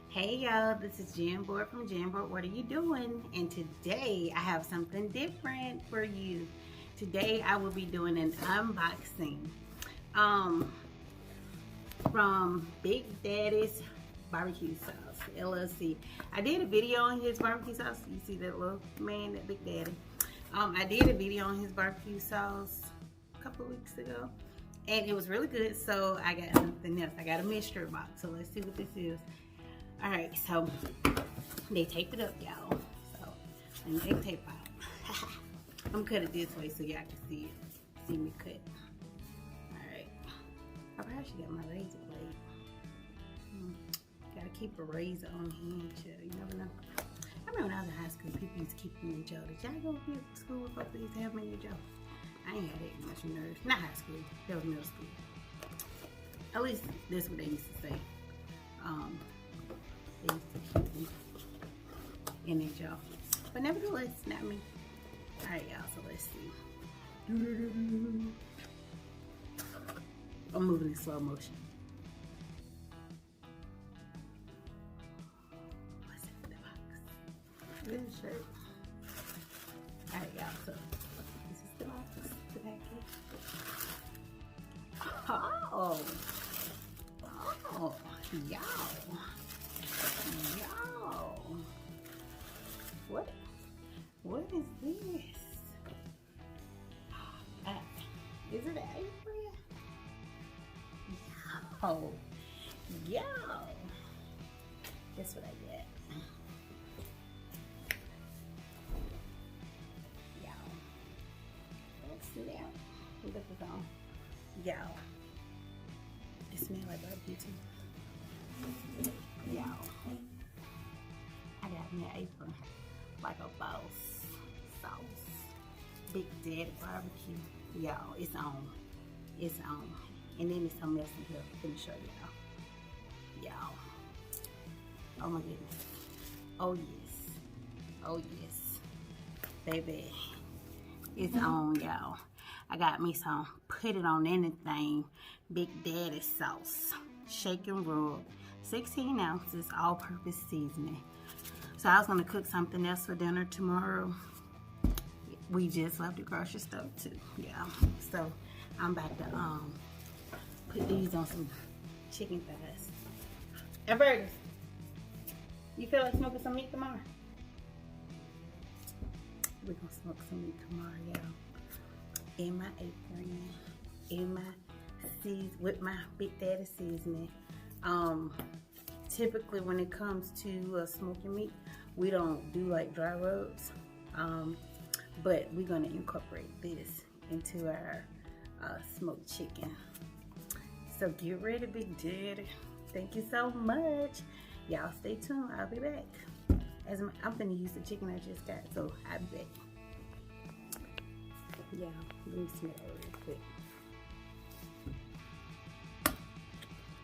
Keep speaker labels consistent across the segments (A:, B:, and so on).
A: Hey y'all, this is JenBoyd from JenBoyd. What are you doing? And today I have something different for you. Today I will be doing an unboxing from Big Daddy's Barbecue Sauce LLC. I did a video on his barbecue sauce. You see that little man, that Big Daddy. I did a video on his barbecue sauce a couple of weeks ago, and it was really good. So I got something else. I got a mystery box. So let's see what this is. All right, so they taped it up, y'all. So let me take the tape out. I'm gonna cut it this way so y'all can see it. See me cut. All right. I probably should get my razor blade. Gotta keep a razor on hand, child. You never know. I remember when I was in high school, people used to keep them in jail. Did y'all go to school with folks that used to have them in your jail? I ain't had that much nerve. Not high school. That was middle school. At least that's what they used to say. They used to keep them in their jaw. But nevertheless, not me. Alright, y'all, so let's see. I'm moving in slow motion. What's in the box? This is shirt. Alright, y'all, so this is the box, the package. Oh, y'all. Y'all, what is this? Is it an apron? Yo, guess what I get? Yo, let's see that. Look at this on. Yo, it smells like barbecue too. Yo, I got me an apron like a boss sauce. Big Daddy Barbecue. Y'all, it's on. It's on. And then there's something else in here. Let me show y'all. Y'all. Oh my goodness. Oh yes. Oh yes. Baby. It's on, y'all. I got me some put it on anything Big Daddy sauce. Shake and rub. 16 ounces all-purpose seasoning. So I was gonna cook something else for dinner tomorrow. We just left the grocery store too, yeah. So I'm about to put these on some chicken thighs. And burgers. You feel like smoking some meat tomorrow? We're gonna smoke some meat tomorrow, y'all. In my apron, in my with my Big Daddy seasoning. Typically when it comes to smoking meat, we don't do like dry rubs, but we're gonna incorporate this into our smoked chicken. So get ready, Big Daddy. Thank you so much. Y'all stay tuned. I'll be back. I'm gonna use the chicken I just got, so I'll be back. Yeah, let me smell it real quick.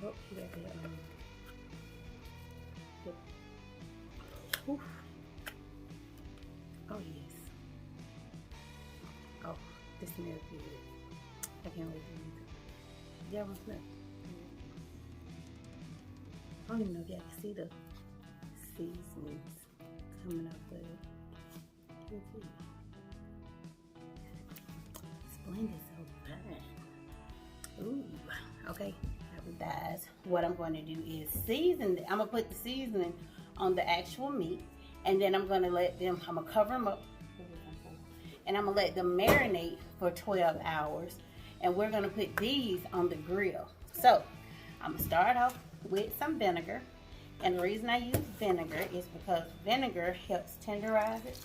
A: Oh, you got that Oof. Oh yes. Oh, this smells good. I can't wait to use it. Y'all want to smell? I don't even know if y'all can see the seasonings coming up with it. Splendid, so fun. Ooh, okay. Guys, what I'm going to do is season. I'm gonna put the seasoning on the actual meat, and then I'm gonna cover them up, and I'm gonna let them marinate for 12 hours, and we're gonna put these on the grill. So I'm gonna start off with some vinegar, and the reason I use vinegar is because vinegar helps tenderize it.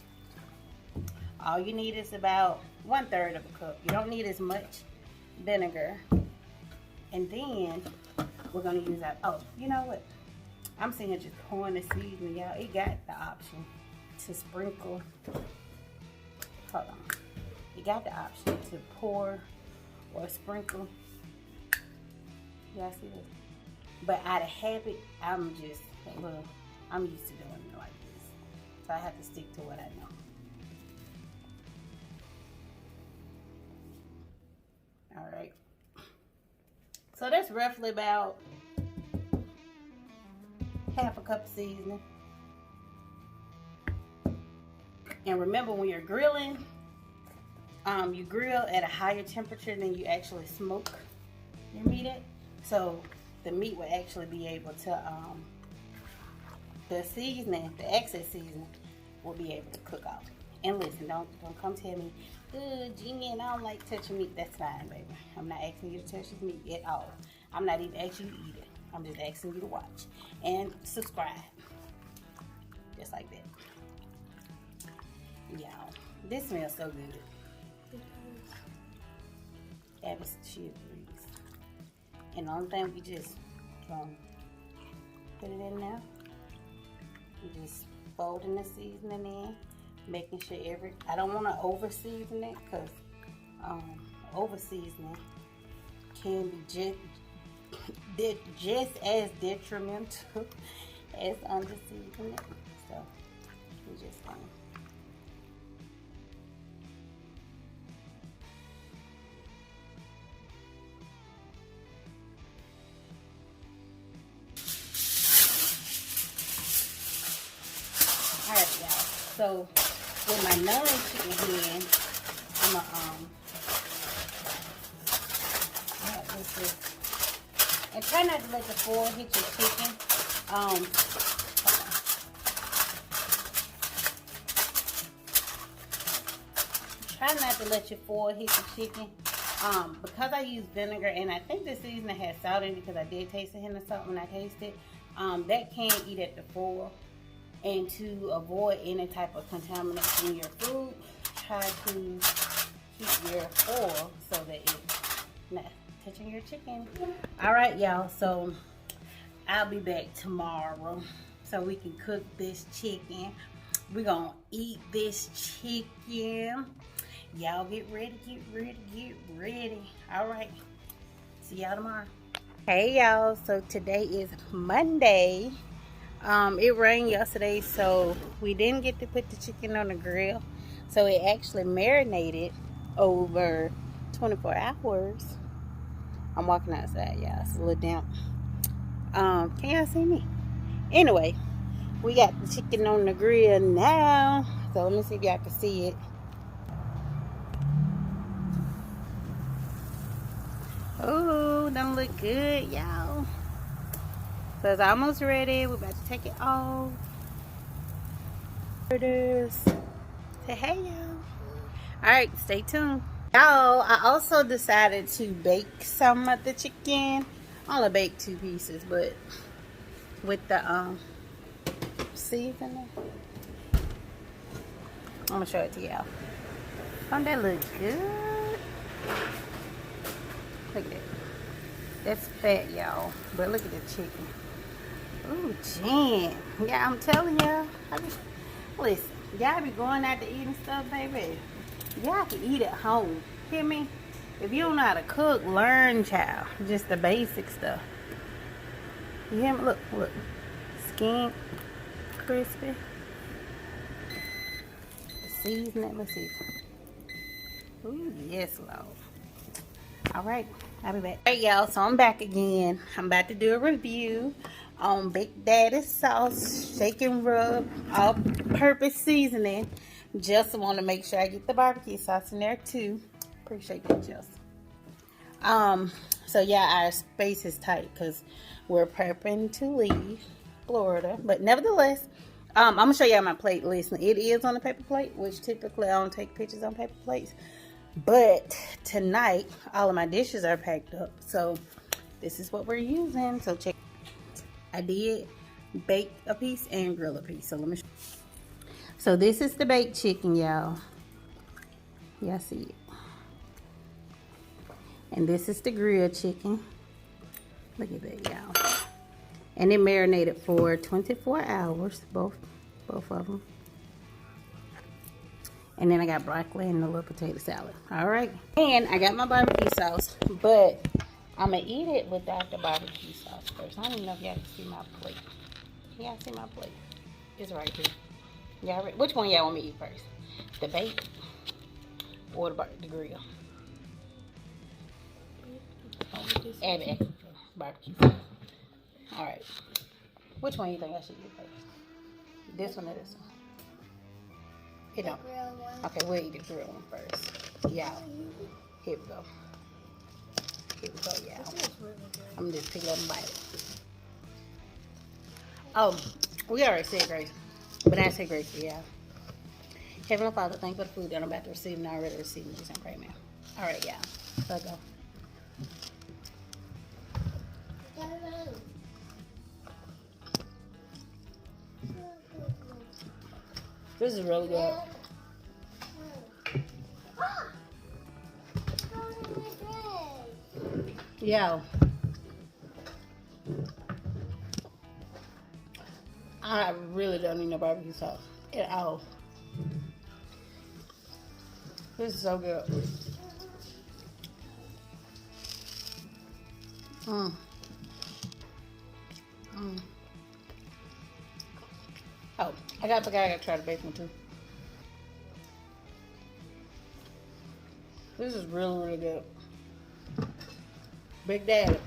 A: All you need is about 1/3 of a cup. You don't need as much vinegar. And then we're gonna use that. Oh, you know what? I'm saying just pouring the seasoning, y'all. It got the option to sprinkle. Hold on. It got the option to pour or sprinkle. Y'all see this? But out of habit, I'm used to doing it like this. So I have to stick to what I know. All right. So that's roughly about half a cup of seasoning. And remember, when you're grilling, you grill at a higher temperature than you actually smoke your meat at. So the meat will actually be able to, the seasoning, the excess seasoning, will be able to cook off. And listen, don't come tell me, Jeannie, and I don't like touching meat. That's fine, baby. I'm not asking you to touch this meat at all. I'm not even asking you to eat it. I'm just asking you to watch and subscribe. Just like that. Y'all, this smells so good. Abby's chia grease. And the only thing, we just put it in there. We just folding the seasoning in, making sure I don't want to over season it, because over seasoning can be just as detrimental as under seasoning. So we just alright, y'all. So with my non-chicken again, I'm gonna and try not to let the foil hit your chicken. Try not to let your foil hit your chicken. Because I use vinegar, and I think the seasoning has salt in it because I did taste the hint of salt when I tasted it. That can eat at the foil. And to avoid any type of contaminants in your food, try to keep your foil so that it's not touching your chicken. Alright, y'all, so I'll be back tomorrow so we can cook this chicken. We're gonna eat this chicken. Y'all get ready. Alright, see y'all tomorrow. Hey y'all, so today is Monday. It rained yesterday, so we didn't get to put the chicken on the grill. So it actually marinated over 24 hours. I'm walking outside, y'all. It's a little damp. Can y'all see me? Anyway, we got the chicken on the grill now. So let me see if y'all can see it. Oh, don't look good, y'all. So it's almost ready. We're about to take it off. There it is. Say hey, y'all. Alright, stay tuned. Y'all, I also decided to bake some of the chicken. I only baked 2 pieces, but with the seasoning. I'm gonna show it to y'all. Don't that look good? Look at that. That's fat, y'all. But look at the chicken. Ooh, Jen. Yeah, I'm telling y'all. Listen, y'all be going out to eat and stuff, baby. Y'all can eat at home. Hear me? If you don't know how to cook, learn, child. Just the basic stuff. You hear me? Look. Skin crispy. The seasoning. Let's see. Ooh, yes, Lord. Alright, I'll be back. Alright, y'all, so I'm back again. I'm about to do a review on Big Daddy's sauce, shake and rub, all-purpose seasoning. Just want to make sure I get the barbecue sauce in there too. Appreciate that, Just. So yeah, our space is tight because we're prepping to leave Florida. But nevertheless, I'm gonna show y'all my plate. Listen, it is on a paper plate, which typically I don't take pictures on paper plates. But tonight, all of my dishes are packed up. So this is what we're using. So check. I did bake a piece and grill a piece. So let me show you. So this is the baked chicken, y'all. Y'all see it. And this is the grilled chicken. Look at that, y'all. And it marinated for 24 hours, both of them. And then I got broccoli and a little potato salad. All right. And I got my barbecue sauce, but I'm going to eat it without the barbecue sauce first. I don't even know if y'all can see my plate. Can y'all see my plate? It's right here. Y'all ready? Which one y'all want me to eat first? The bake or the grill? Abby, barbecue sauce. All right. Which one you think I should eat first? This one or this one? You know. Okay, we'll eat the grilled one first. Yeah. Here we go. Here we go, yeah. I'm just pick it up and bite it. Oh, we already said grace. But I said grace, yeah. Heavenly Father, thank you for the food that I'm about to receive and I already received. In Jesus' name, pray, man. Alright, yeah. Let's go. This is really good. Yeah. I really don't need no barbecue sauce at all. This is so good. Oh, I gotta try the bacon too. This is really, really good. Big Daddy,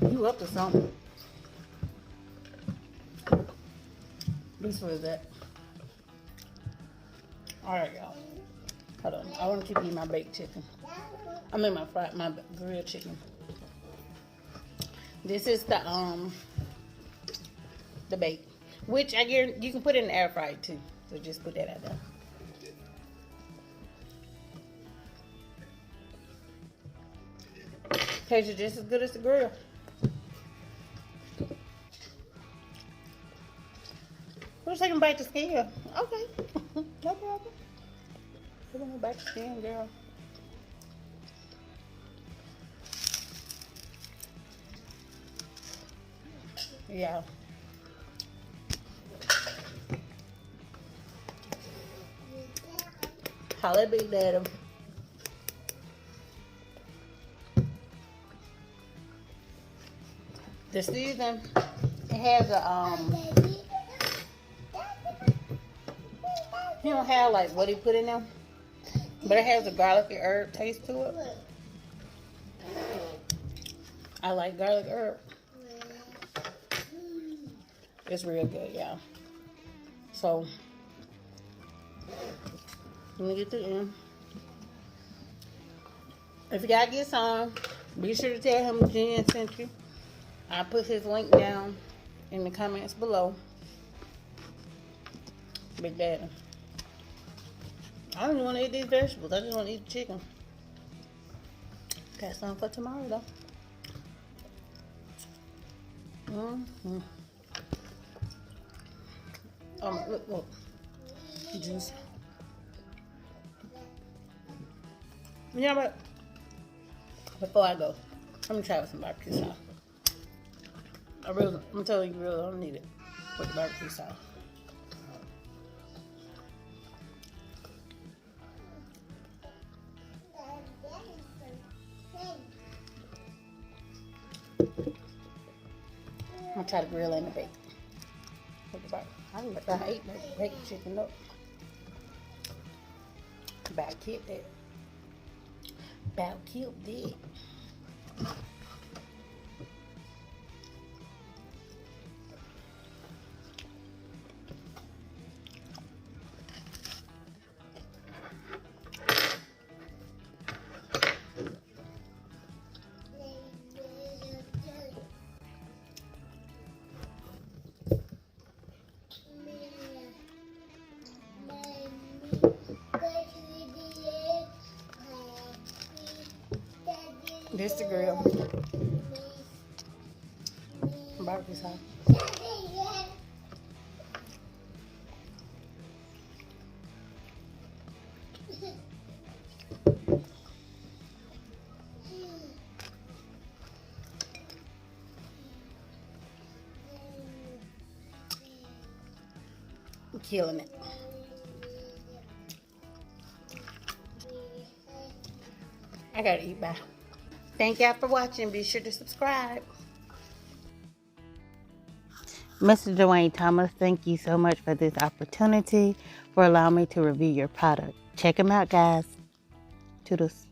A: you up to something. This was that. Alright, y'all. Hold on. I want to keep eating my baked chicken. I mean my grilled chicken. This is the bake, which I guarantee you can put it in the air fryer too. So just put that out there. Tastes just as good as the grill. We're taking back the skin. Okay. No problem. We're gonna go back to skin, girl. Yeah. Holla Big Daddy. The season, it has a he don't have like what he put in them, but it has a garlicky herb taste to it. I like garlic herb. It's real good, yeah. So let me get the end. If you gotta get some, be sure to tell him Jen sent you. I put his link down in the comments below. Big Daddy. I don't even want to eat these vegetables. I just want to eat the chicken. Got some for tomorrow though. Look. Juice. You know what? Before I go, let me try with some barbecue sauce. I'm telling you, really don't need it with the barbecue sauce. I'm gonna try to grill and the bacon. I ate that baked chicken up. About killed that. About killed that. This the grill. Barbecue sauce. I'm killing it. I gotta eat bye. Thank y'all for watching. Be sure to subscribe. Mr. Dewayne Thomas, thank you so much for this opportunity, for allowing me to review your product. Check them out, guys. Toodles.